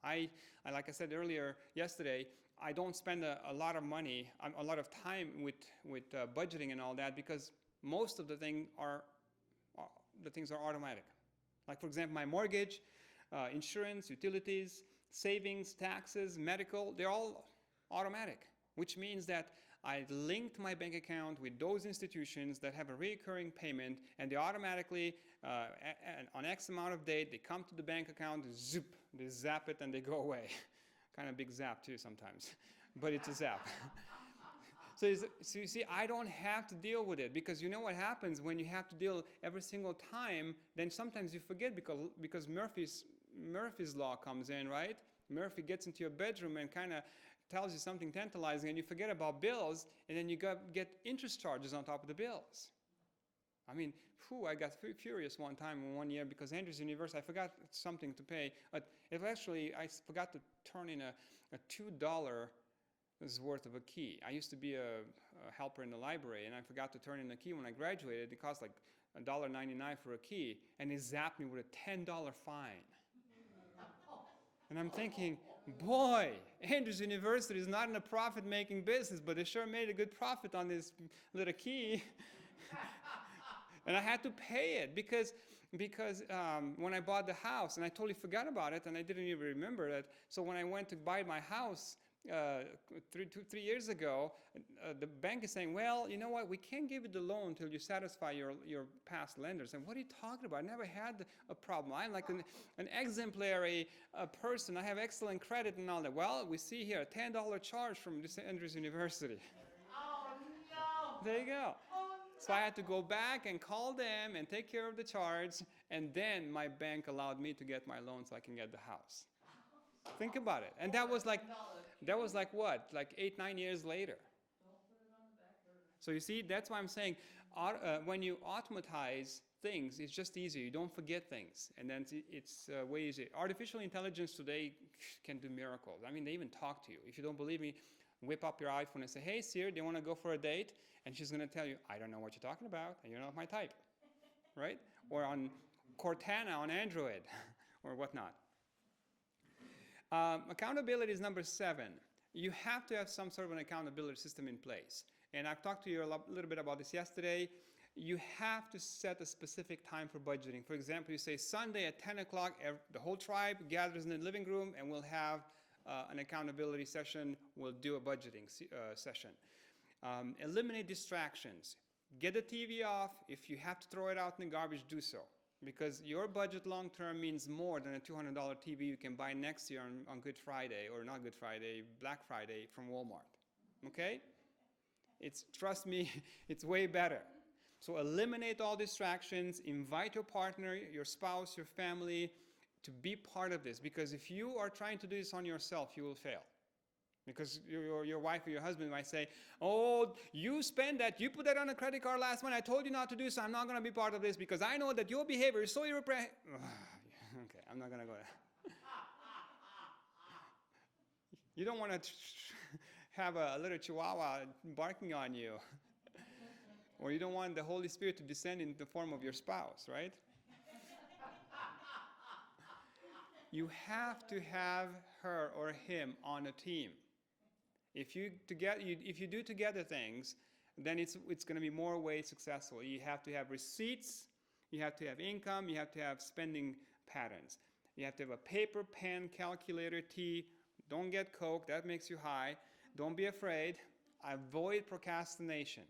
A: Like I said earlier, yesterday, I don't spend a lot of money, a lot of time with budgeting and all that, because most of the things are automatic. Like, for example, my mortgage, insurance, utilities, savings, taxes, medical, they're all automatic, which means that I linked my bank account with those institutions that have a recurring payment, and they automatically, on X amount of date, they come to the bank account, zoop, they zap it, and they go away. Kind of big zap too sometimes, but it's a zap. So you see, I don't have to deal with it, because you know what happens when you have to deal every single time, then sometimes you forget because Murphy's law comes in, right? Murphy gets into your bedroom and kind of tells you something tantalizing, and you forget about bills, and then you get interest charges on top of the bills. I mean, I got furious one time in 1 year because Andrews University, I forgot something to pay. But I forgot to turn in a $2 worth of a key. I used to be a helper in the library, and I forgot to turn in a key when I graduated. It cost like $1.99 for a key, and they zapped me with a $10 fine. And I'm thinking, boy, Andrews University is not in a profit-making business, but they sure made a good profit on this little key. And I had to pay it because when I bought the house, and I totally forgot about it, and I didn't even remember it. So when I went to buy my house 3 years ago, the bank is saying, well, you know what, we can't give you the loan until you satisfy your past lenders. And what are you talking about? I never had a problem. I'm like an exemplary person. I have excellent credit and all that. Well, we see here a $10 charge from Andrews University.
B: Oh, no!
A: There you go.
B: Oh,
A: So I had to go back and call them and take care of the charge, and then my bank allowed me to get my loan so I can get the house. Think about it. And that was like what? Like 8-9 years later.
C: Don't put it on the back burner.
A: So you see, that's why I'm saying when you automatize things, it's just easier. You don't forget things, and then it's way easier. Artificial intelligence today can do miracles. I mean, they even talk to you. If you don't believe me, whip up your iPhone and say, hey, Siri, do you want to go for a date? And she's going to tell you, I don't know what you're talking about, and you're not my type, right? Or on Cortana on Android or whatnot. Accountability is number 7. You have to have some sort of an accountability system in place. And I've talked to you a little bit about this yesterday. You have to set a specific time for budgeting. For example, you say Sunday at 10 o'clock, the whole tribe gathers in the living room, and we'll have an accountability session. We'll do a budgeting session. Eliminate distractions. Get the TV off. If you have to throw it out in the garbage, do so. Because your budget long-term means more than a $200 TV you can buy next year on Good Friday, or not Good Friday, Black Friday from Walmart. Okay? Trust me, it's way better. So eliminate all distractions. Invite your partner, your spouse, your family to be part of this. Because if you are trying to do this on yourself, you will fail. Because your wife or your husband might say, oh, you spend that, you put that on a credit card last month, I told you not to do so, I'm not going to be part of this because I know that your behavior is so irrepressible. Okay, I'm not going to go there. You don't want to have a little chihuahua barking on you. Or you don't want the Holy Spirit to descend in the form of your spouse, right? You have to have her or him on a team. If you do together things, then it's going to be more ways successful. You have to have receipts, you have to have income, you have to have spending patterns. You have to have a paper, pen, calculator, tea. Don't get Coke, that makes you high. Don't be afraid. Avoid procrastination.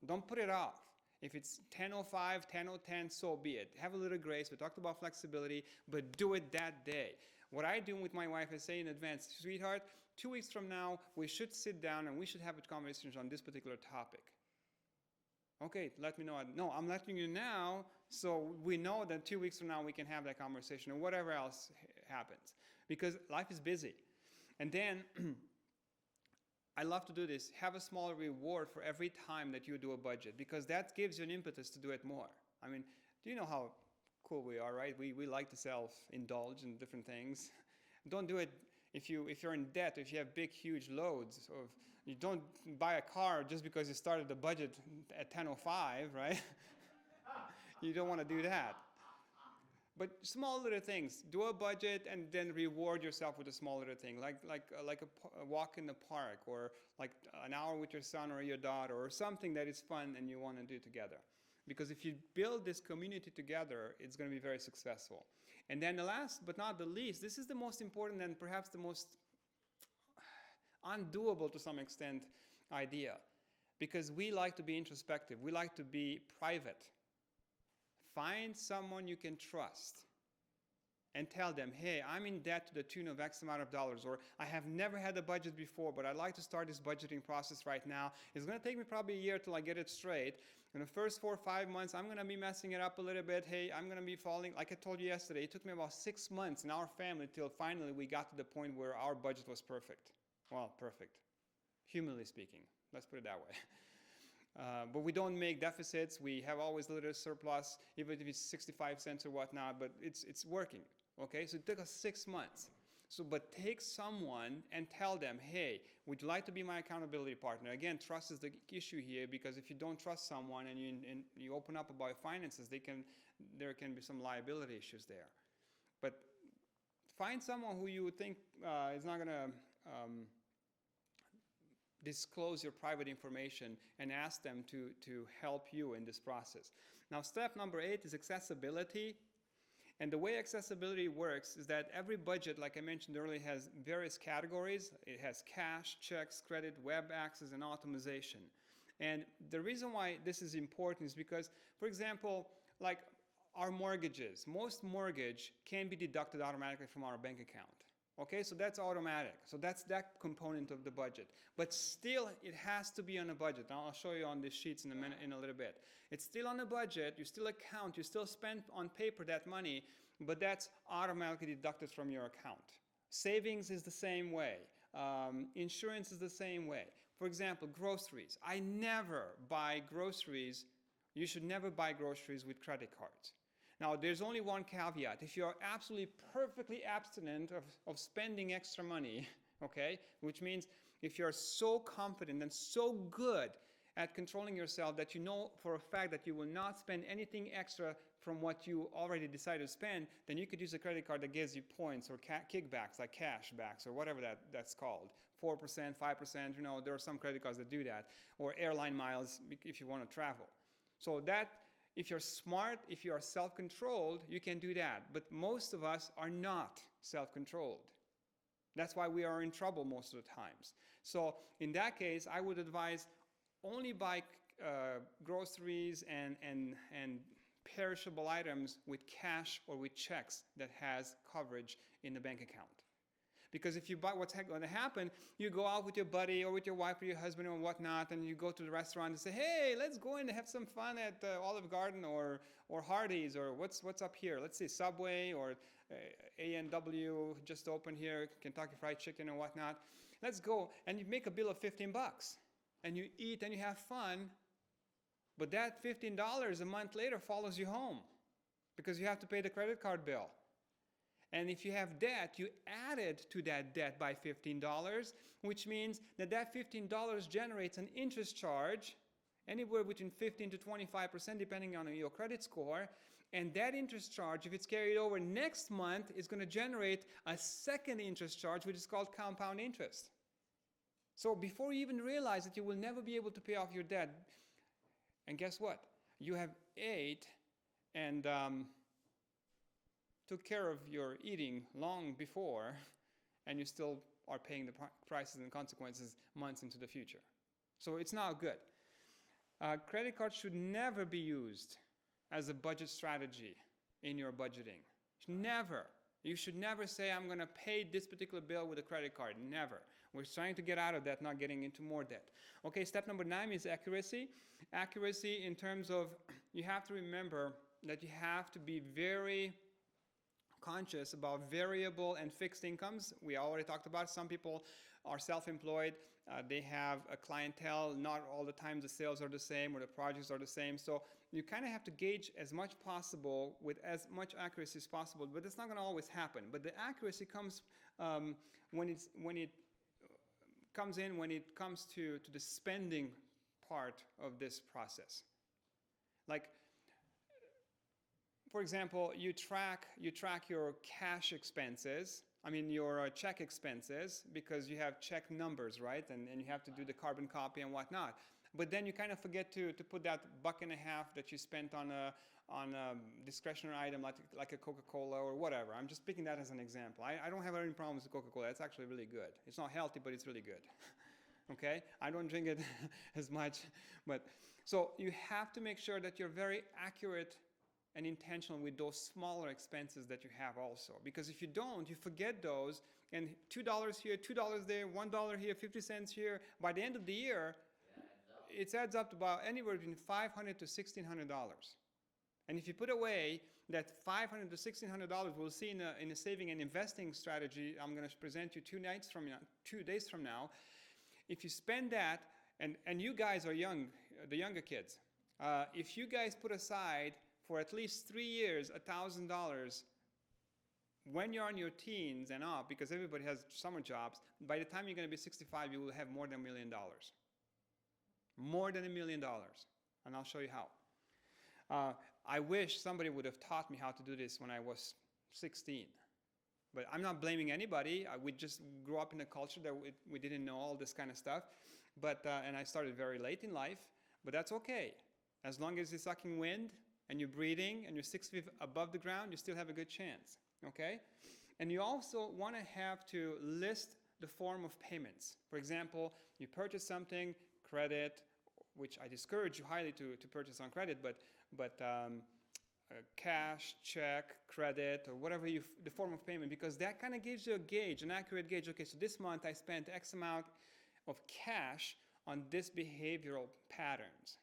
A: Don't put it off. If it's 10:05, 10:10, so be it. Have a little grace. We talked about flexibility, but do it that day. What I do with my wife is say in advance, sweetheart, 2 weeks from now, we should sit down and we should have a conversation on this particular topic. Okay, let me know. No, I'm letting you now, so we know that 2 weeks from now we can have that conversation or whatever else happens. Because life is busy. And then, I love to do this. Have a small reward for every time that you do a budget, because that gives you an impetus to do it more. I mean, do you know how cool we are, right? We like to self-indulge in different things. Don't do it if you're in debt, if you have big, huge loads. Or you don't buy a car just because you started the budget at 10:05, right? You don't want to do that. But small little things. Do a budget and then reward yourself with a small little thing, like a walk in the park, or like an hour with your son or your daughter, or something that is fun and you want to do together. Because if you build this community together, it's going to be very successful. And then the last but not the least, this is the most important and perhaps the most undoable to some extent idea. Because we like to be introspective. We like to be private. Find someone you can trust and tell them, hey, I'm in debt to the tune of X amount of dollars, or I have never had a budget before, but I'd like to start this budgeting process right now. It's going to take me probably a year till I get it straight. In the first 4 or 5 months, I'm going to be messing it up a little bit. Hey, I'm going to be falling. Like I told you yesterday, it took me about 6 months in our family till finally we got to the point where our budget was perfect. Well, perfect. Humanly speaking. Let's put it that way. But we don't make deficits. We have always a little surplus, even if it's 65 cents or whatnot, but it's working, okay? So it took us 6 months. But take someone and tell them, hey, would you like to be my accountability partner? Again, trust is the issue here, because if you don't trust someone and you open up about finances, there can be some liability issues there. But find someone who you think is not going to disclose your private information, and ask them to help you in this process. Now, step number 8 is accessibility. And the way accessibility works is that every budget, like I mentioned earlier, has various categories. It has cash, checks, credit, web access, and automation. And the reason why this is important is because, for example, like our mortgages, most mortgage can be deducted automatically from our bank account. Okay, so that's automatic. So that's that component of the budget. But still, it has to be on a budget. Now, I'll show you on these sheets in a little bit. It's still on a budget. You still account. You still spend on paper that money, but that's automatically deducted from your account. Savings is the same way. Insurance is the same way. For example, groceries. I never buy groceries. You should never buy groceries with credit cards. Now, there's only one caveat. If you're absolutely perfectly abstinent of spending extra money, okay, which means if you're so confident and so good at controlling yourself that you know for a fact that you will not spend anything extra from what you already decided to spend, then you could use a credit card that gives you points or kickbacks, like cash backs or whatever that's called. 4%, 5%, there are some credit cards that do that. Or airline miles if you want to travel. So that, if you're smart, if you are self-controlled, you can do that. But most of us are not self-controlled. That's why we are in trouble most of the times. So in that case, I would advise only buy groceries and perishable items with cash or with checks that has coverage in the bank account. Because if you buy, what's going to happen, you go out with your buddy or with your wife or your husband or whatnot, and you go to the restaurant and say, hey, let's go in and have some fun at Olive Garden or Hardee's, or what's up here? Let's see, Subway or A&W just opened here, Kentucky Fried Chicken and whatnot. Let's go, and you make a bill of $15. And you eat and you have fun, but that $15 a month later follows you home because you have to pay the credit card bill. And if you have debt, you added to that debt by $15, which means that $15 generates an interest charge anywhere between 15 to 25% depending on your credit score. And that interest charge, if it's carried over next month, is going to generate a second interest charge, which is called compound interest. So before you even realize that you will never be able to pay off your debt, and guess what? You have ate and took care of your eating long before, and you still are paying the prices and consequences months into the future. So it's not good. Credit cards should never be used as a budget strategy in your budgeting. Never. You should never say, I'm going to pay this particular bill with a credit card. Never. We're trying to get out of that, not getting into more debt. Okay, step number 9 is accuracy. Accuracy in terms of, you have to remember that you have to be very conscious about variable and fixed incomes. We already talked about some people are self-employed. They have a clientele. Not all the time the sales are the same or the projects are the same. So you kind of have to gauge as much possible with as much accuracy as possible, but it's not going to always happen. But the accuracy comes when it comes to the spending part of this process. Like, for example, you track your cash expenses. I mean, your check expenses, because you have check numbers, right? And you have to do the carbon copy and whatnot. But then you kind of forget to put that $1.50 that you spent on a discretionary item like a Coca-Cola or whatever. I'm just picking that as an example. I don't have any problems with Coca-Cola. It's actually really good. It's not healthy, but it's really good. Okay? I don't drink it as much. But so you have to make sure that you're very accurate and intentional with those smaller expenses that you have also. Because if you don't, you forget those, and $2 here, $2 there, $1 here, 50 cents here, by the end of the year, it adds up to about anywhere between $500 to $1,600. And if you put away that $500 to $1,600, we'll see in a saving and investing strategy I'm going to present you 2 days from now. If you spend that, and you guys are young, the younger kids, if you guys put aside for at least 3 years $1,000 when you're in your teens and up, because everybody has summer jobs, by the time you're going to be 65, you will have more than $1 million. More than $1 million. And I'll show you how. I wish somebody would have taught me how to do this when I was 16. But I'm not blaming anybody. We just grew up in a culture that we didn't know all this kind of stuff. And I started very late in life, but that's okay. As long as you're sucking wind and you're breathing and you're 6 feet above the ground, you still have a good chance, okay? And you also want to have to list the form of payments. For example, you purchase something, credit, which I discourage you highly to purchase on credit, but cash, check, credit, or whatever the form of payment, because that kind of gives you a gauge, an accurate gauge. Okay, so this month I spent X amount of cash on this behavioral patterns,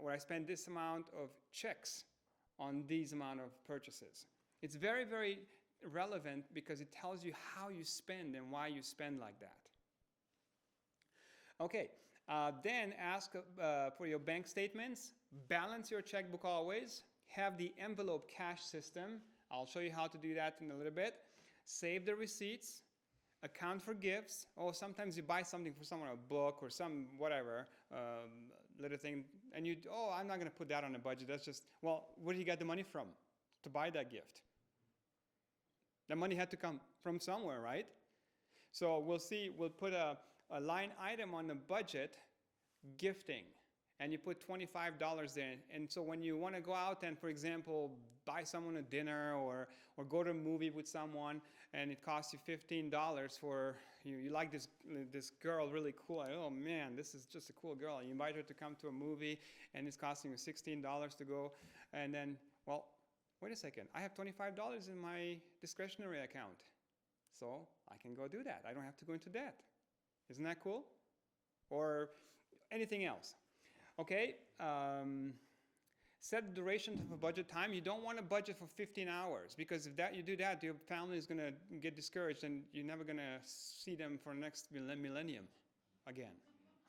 A: where I spend this amount of checks on these amount of purchases. It's very, very relevant because it tells you how you spend and why you spend like that. Okay, then ask for your bank statements. Balance your checkbook always. Have the envelope cash system. I'll show you how to do that in a little bit. Save the receipts. Account for gifts. Or sometimes you buy something for someone, a book or some whatever, little thing, and I'm not going to put that on a budget. That's just, well, where do you get the money from to buy that gift? The money had to come from somewhere, right? So we'll put a line item on the budget, gifting, and you put $25 there. And so when you want to go out and, for example, buy someone a dinner or go to a movie with someone, and it costs you $15 for, you like this girl really cool. Oh man, this is just a cool girl. You invite her to come to a movie, and it's costing you $16 to go. And then, well, wait a second. I have $25 in my discretionary account. So I can go do that. I don't have to go into debt. Isn't that cool? Or anything else. Okay, set the duration of a budget time. You don't want to budget for 15 hours because if you do that, your family is going to get discouraged and you're never going to see them for the next millennium again.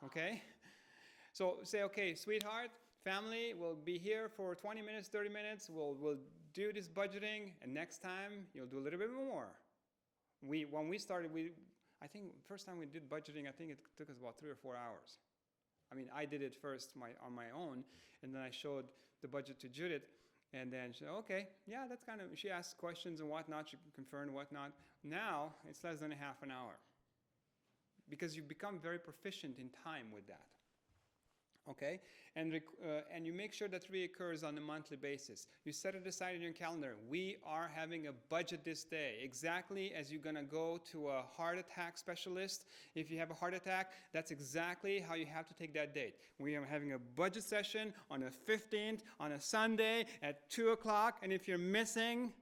A: Okay? So say, okay, sweetheart, family, we'll be here for 20 minutes, 30 minutes. We'll do this budgeting, and next time you'll do a little bit more. When we started, I think first time we did budgeting, I think it took us about 3 or 4 hours. I mean, I did it first on my own, and then I showed the budget to Judith, and then she said, okay, yeah, that's kind of, she asked questions and whatnot, she confirmed whatnot. Now, it's less than a half an hour, because you become very proficient in time with that. Okay, and you make sure that reoccurs on a monthly basis. You set it aside in your calendar. We are having a budget this day, exactly as you're gonna go to a heart attack specialist. If you have a heart attack, that's exactly how you have to take that date. We are having a budget session on the 15th on a Sunday at 2 o'clock, and if you're missing,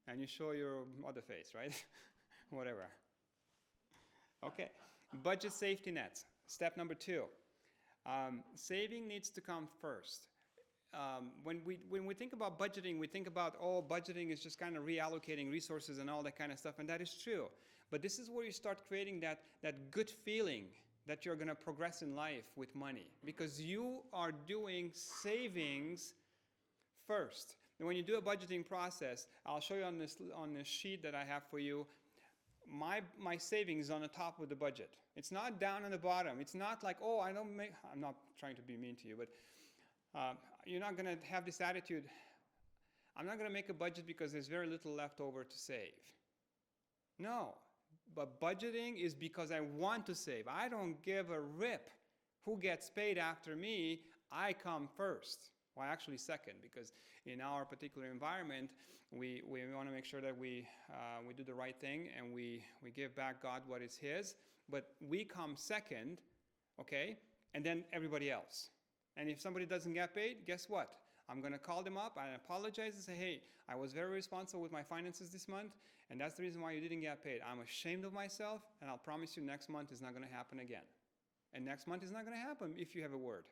A: and you show your other face, right? Whatever. Okay, budget safety nets. Step number 2. Saving needs to come first. When we think about budgeting, we think about, oh, budgeting is just kind of reallocating resources and all that kind of stuff, and that is true. But this is where you start creating that good feeling that you're going to progress in life with money, because you are doing savings first. And when you do a budgeting process, I'll show you on this sheet that I have for you, my savings on the top of the budget. It's not down on the bottom. It's not like, oh, I'm not trying to be mean to you, but you're not going to have this attitude, I'm not going to make a budget because there's very little left over to save. No, but budgeting is because I want to save. I don't give a rip who gets paid after me. I come first. Well, actually second, because in our particular environment, we want to make sure that we do the right thing and we give back God what is His. But we come second, okay, and then everybody else. And if somebody doesn't get paid, guess what? I'm going to call them up and apologize and say, hey, I was very responsible with my finances this month, and that's the reason why you didn't get paid. I'm ashamed of myself, and I'll promise you next month is not going to happen again. And next month is not going to happen if you have a word.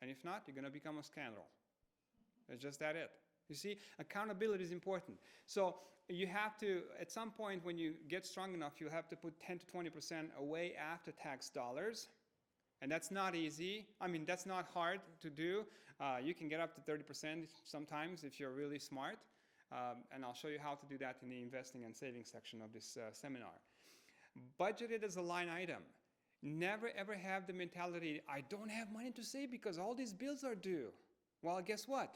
A: And if not, you're going to become a scandal. It's just that it. You see, accountability is important. So you have to, at some point when you get strong enough, you have to put 10 to 20% away after tax dollars. And that's not easy. I mean, that's not hard to do. You can get up to 30% sometimes if you're really smart. And I'll show you how to do that in the investing and saving section of this seminar. Budget it as a line item. Never ever have the mentality, I don't have money to save because all these bills are due. Well, guess what?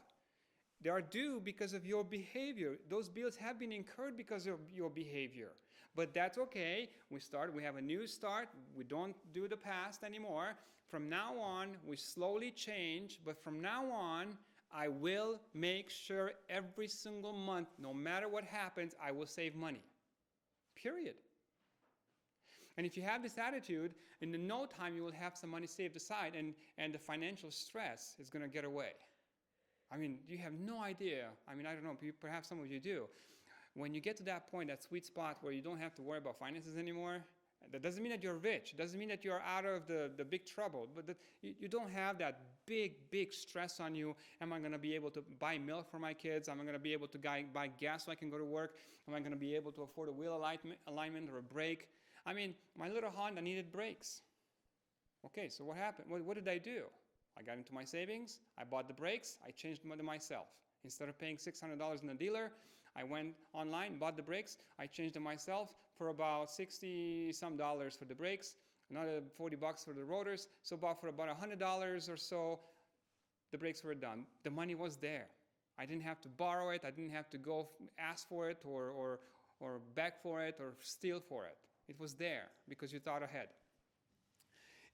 A: They are due because of your behavior. Those bills have been incurred because of your behavior. But that's okay. We have a new start. We don't do the past anymore. From now on, we slowly change. But from now on, I will make sure every single month, no matter what happens, I will save money. Period. And if you have this attitude, in no time you will have some money saved aside, and the financial stress is going to get away. I mean, you have no idea. I mean, I don't know, perhaps some of you do. When you get to that point, that sweet spot where you don't have to worry about finances anymore, that doesn't mean that you're rich. It doesn't mean that you're out of the big trouble. But that you don't have that big stress on you. Am I going to be able to buy milk for my kids? Am I going to be able to buy gas so I can go to work? Am I going to be able to afford a wheel alignment or a brake? I mean, my little Honda needed brakes. Okay, so what happened? What did I do? I got into my savings. I bought the brakes. I changed them myself. Instead of paying $600 in a dealer, I went online, bought the brakes. I changed them myself for about $60-some for the brakes, another $40 for the rotors. So for about $100 or so, the brakes were done. The money was there. I didn't have to borrow it. I didn't have to go ask for it or beg for it or steal for it. It was there because you thought ahead.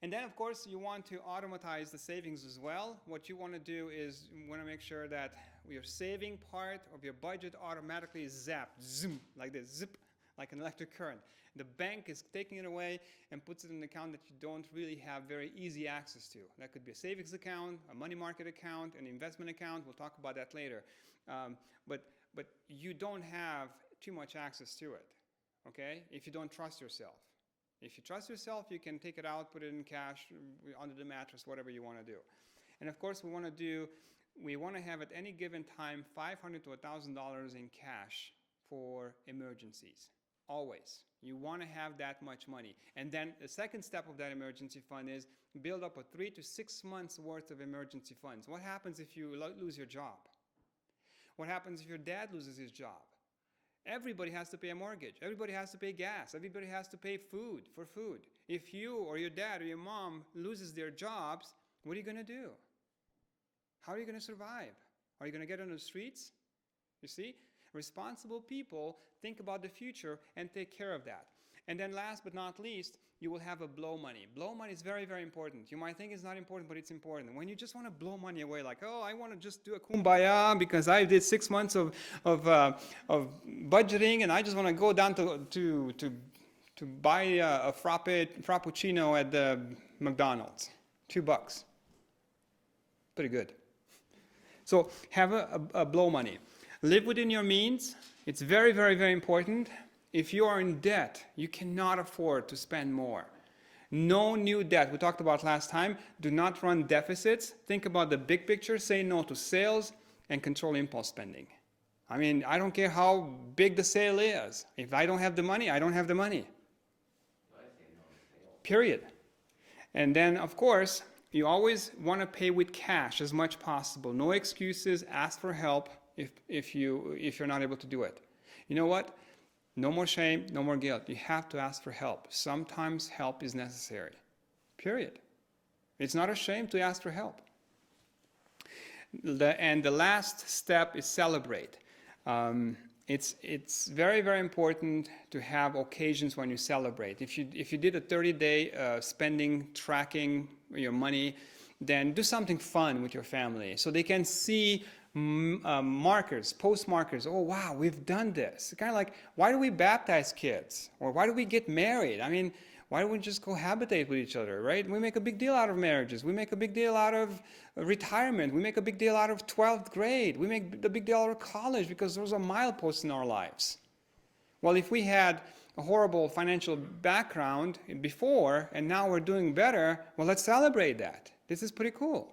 A: And then, of course, you want to automatize the savings as well. What you want to do is you want to make sure that your saving part of your budget automatically is zapped, zoom, like this, zip, like an electric current. The bank is taking it away and puts it in an account that you don't really have very easy access to. That could be a savings account, a money market account, an investment account. We'll talk about that later. But you don't have too much access to it, okay, if you don't trust yourself. If you trust yourself, you can take it out, put it in cash, under the mattress, whatever you want to do. And of course, we want to have at any given time $500 to $1,000 in cash for emergencies. Always. You want to have that much money. And then the second step of that emergency fund is build up a 3 to 6 months worth of emergency funds. What happens if you lose your job? What happens if your dad loses his job? Everybody has to pay a mortgage. Everybody has to pay gas. Everybody has to pay food. If you or your dad or your mom loses their jobs, what are you going to do? How are you going to survive? Are you going to get on the streets? You see? Responsible people think about the future and take care of that. And then last but not least, you will have a blow money. Blow money is very, very important. You might think it's not important, but it's important. When you just want to blow money away, like, oh, I want to just do a kumbaya because I did 6 months of budgeting and I just want to go down to buy a frappuccino at the McDonald's. $2. Pretty good. So have a blow money. Live within your means. It's very, very, very important. If you are in debt, you cannot afford to spend more. No new debt. We talked about last time. Do not run deficits. Think about the big picture. Say no to sales and control impulse spending. I mean, I don't care how big the sale is. If I don't have the money, I don't have the money.
B: I say no to sales.
A: Period. And then, of course, you always want to pay with cash as much possible. No excuses. Ask for help if you're not able to do it. You know what? No more shame, no more guilt. You have to ask for help. Sometimes help is necessary. Period. It's not a shame to ask for help. And the last step is celebrate. It's very, very important to have occasions when you celebrate. If you did a 30-day spending, tracking your money, then do something fun with your family so they can see markers, post markers. Oh, wow, we've done this. Kind of like, why do we baptize kids? Or why do we get married? I mean, why don't we just cohabitate with each other, right? We make a big deal out of marriages. We make a big deal out of retirement. We make a big deal out of 12th grade. We make a big deal out of college because those are mileposts in our lives. Well, if we had a horrible financial background before and now we're doing better, well, let's celebrate that. This is pretty cool.